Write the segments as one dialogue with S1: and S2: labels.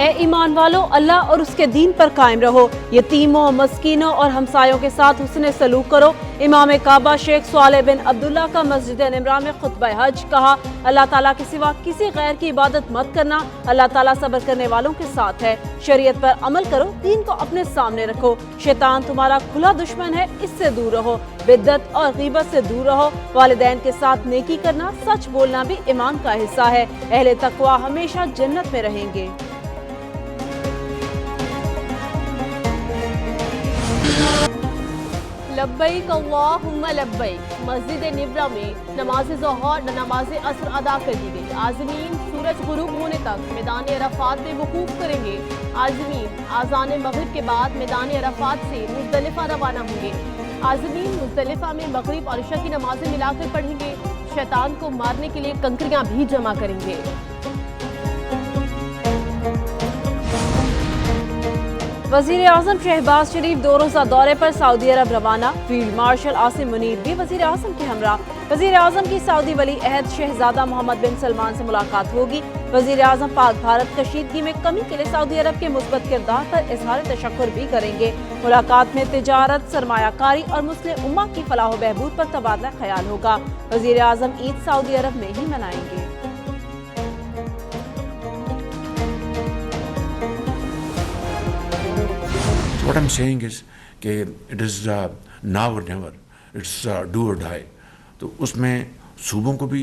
S1: اے ایمان والو اللہ اور اس کے دین پر قائم رہو، یتیموں، مسکینوں اور ہمسایوں کے ساتھ حسن سلوک کرو۔ امام کعبہ شیخ صالح بن عبداللہ کا مسجد نمران میں خطبہ حج، کہا اللہ تعالیٰ کے سوا کسی غیر کی عبادت مت کرنا، اللہ تعالیٰ صبر کرنے والوں کے ساتھ ہے۔ شریعت پر عمل کرو، دین کو اپنے سامنے رکھو، شیطان تمہارا کھلا دشمن ہے، اس سے دور رہو، بدعت اور غیبت سے دور رہو، والدین کے ساتھ نیکی کرنا، سچ بولنا بھی ایمان کا حصہ ہے، اہل تقویٰ ہمیشہ جنت میں رہیں گے۔
S2: لبیک اللہم لبیک، مسجد نبرہ میں نماز ظہر و نماز عصر ادا کر دی گئی۔ عازمین سورج غروب ہونے تک میدان عرفات میں وقوف کریں گے۔ عازمین اذان مغرب کے بعد میدان عرفات سے مزدلفہ روانہ ہوں گے۔ عازمین مزدلفہ میں مغرب اور عشاء کی نمازیں ملا کر پڑھیں گے۔ شیطان کو مارنے کے لیے کنکریاں بھی جمع کریں گے۔
S1: وزیر اعظم شہباز شریف 2 روزہ دورے پر سعودی عرب روانہ، فیلڈ مارشل عاصم منیر بھی وزیر اعظم کے ہمراہ۔ وزیر اعظم کی سعودی ولی عہد شہزادہ محمد بن سلمان سے ملاقات ہوگی۔ وزیر اعظم پاک بھارت کشیدگی میں کمی کے لیے سعودی عرب کے مثبت کردار پر اظہار تشکر بھی کریں گے۔ ملاقات میں تجارت، سرمایہ کاری اور مسلم امہ کی فلاح و بہبود پر تبادلہ خیال ہوگا۔ وزیر اعظم عید سعودی عرب میں ہی منائیں گے۔
S3: What I'm saying is کہ it is now or never, it's do or die. تو اس میں صوبوں کو بھی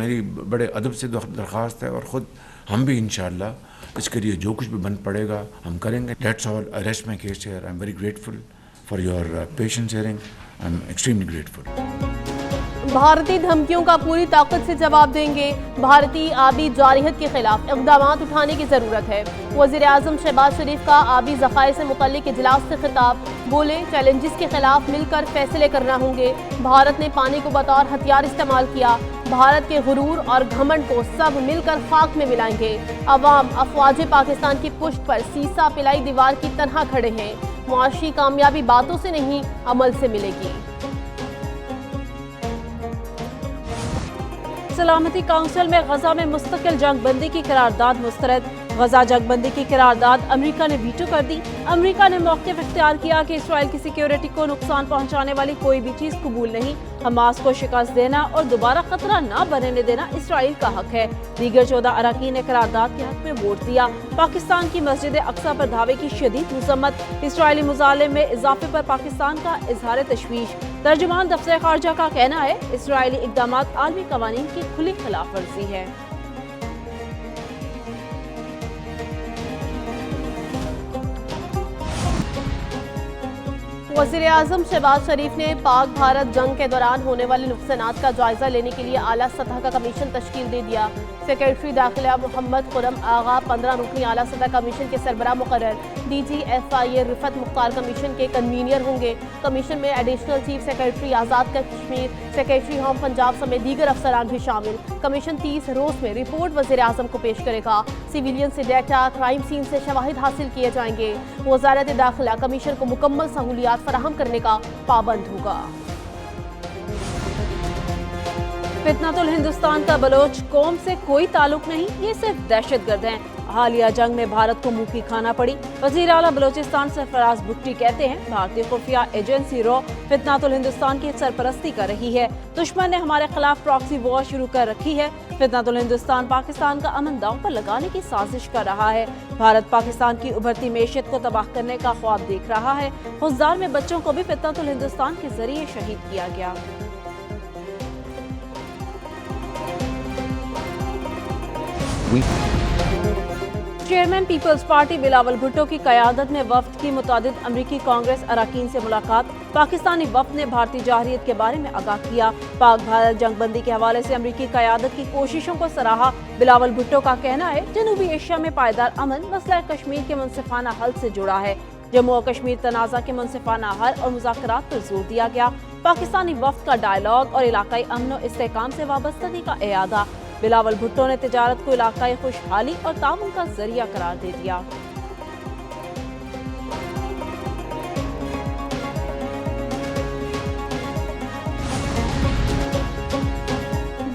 S3: میری بڑے ادب سے درخواست ہے، اور خود ہم بھی انشاءاللہ اس کے لیے جو کچھ بھی بن پڑے گا ہم کریں گے۔ That's all. I rest my case here. I'm very grateful for your patience hearing. I'm extremely grateful.
S2: بھارتی دھمکیوں کا پوری طاقت سے جواب دیں گے۔ بھارتی آبی جارحیت کے خلاف اقدامات اٹھانے کی ضرورت ہے۔ وزیر اعظم شہباز شریف کا آبی ذخائر سے متعلق اجلاس سے خطاب، بولے چیلنجز کے خلاف مل کر فیصلے کرنا ہوں گے۔ بھارت نے پانی کو بطور ہتھیار استعمال کیا، بھارت کے غرور اور گھمنڈ کو سب مل کر خاک میں ملائیں گے۔ عوام افواج پاکستان کی پشت پر سیسا پلائی دیوار کی طرح کھڑے ہیں۔ معاشی کامیابی باتوں سے نہیں، عمل سے ملے گی۔
S1: سلامتی کونسل میں غزہ میں مستقل جنگ بندی کی قرارداد مسترد۔ غزہ جنگ بندی کی قرارداد امریکہ نے ویٹو کر دی۔ امریکہ نے موقف اختیار کیا کہ اسرائیل کی سیکیورٹی کو نقصان پہنچانے والی کوئی بھی چیز قبول نہیں۔ حماس کو شکست دینا اور دوبارہ خطرہ نہ بننے دینا اسرائیل کا حق ہے۔ دیگر 14 اراکین نے قرارداد کے حق میں ووٹ دیا۔ پاکستان کی مسجد اقصی پر دھاوے کی شدید مذمت۔ اسرائیلی مظالم میں اضافے پر پاکستان کا اظہار تشویش۔ ترجمان دفتر خارجہ کا کہنا ہے اسرائیلی اقدامات عالمی قوانین کی کھلی خلاف ورزی ہے۔
S2: وزیر اعظم شہباز شریف نے پاک بھارت جنگ کے دوران ہونے والے نقصانات کا جائزہ لینے کے لیے اعلیٰ سطح کا کمیشن تشکیل دے دیا۔ سیکریٹری داخلہ محمد خرم آغا 15 رکنی اعلیٰ سطح کمیشن کے سربراہ مقرر۔ ڈی جی ایف آئی اے رفعت مختار کمیشن کے کنوینئر ہوں گے۔ کمیشن میں additional chief secretary Azad Kashmir, secretary home Punjab سمیت دیگر افسران بھی شامل۔ کمیشن 30 روز میں رپورٹ وزیر اعظم کو پیش کرے گا۔ سیویلین سے ڈیٹا، کرائم سین سے شواہد حاصل کیے جائیں گے۔ وزارت داخلہ کمیشن کو مکمل سہولیات فراہم کرنے کا پابند ہوگا۔
S1: فتنۃ الہندوستان کا بلوچ قوم سے کوئی تعلق نہیں، یہ صرف دہشت گرد ہیں۔ حالیہ جنگ میں بھارت کو منہ کی کھانا پڑی۔ وزیر اعلیٰ بلوچستان سرفراز بگٹی کہتے ہیں بھارتی خفیہ ایجنسی رو فتنۃ الہندوستان کی سرپرستی کر رہی ہے۔ دشمن نے ہمارے خلاف پراکسی وار شروع کر رکھی ہے۔ فتنۃ الہندوستان پاکستان کا امن داؤں پر لگانے کی سازش کر رہا ہے۔ بھارت پاکستان کی ابھرتی معیشت کو تباہ کرنے کا خواب دیکھ رہا ہے۔ خزدار میں بچوں کو بھی فتنۃ الہندوستان کے ذریعے شہید کیا گیا۔ چیئرمین پیپلز پارٹی بلاول بھٹو کی قیادت میں وفد کی متعدد امریکی کانگریس اراکین سے ملاقات۔ پاکستانی وفد نے بھارتی جارحیت کے بارے میں آگاہ کیا۔ پاک بھارت جنگ بندی کے حوالے سے امریکی قیادت کی کوششوں کو سراہا۔ بلاول بھٹو کا کہنا ہے جنوبی ایشیا میں پائیدار امن مسئلہ کشمیر کے منصفانہ حل سے جڑا ہے۔ جموں و کشمیر تنازع کے منصفانہ حل اور مذاکرات پر زور دیا گیا۔ پاکستانی وفد کا ڈائیلاگ اور علاقائی امن و استحکام سے وابستگی کا اعادہ۔ بلاول بھٹو نے تجارت کو علاقائی خوشحالی اور تعاون کا ذریعہ قرار دے دیا۔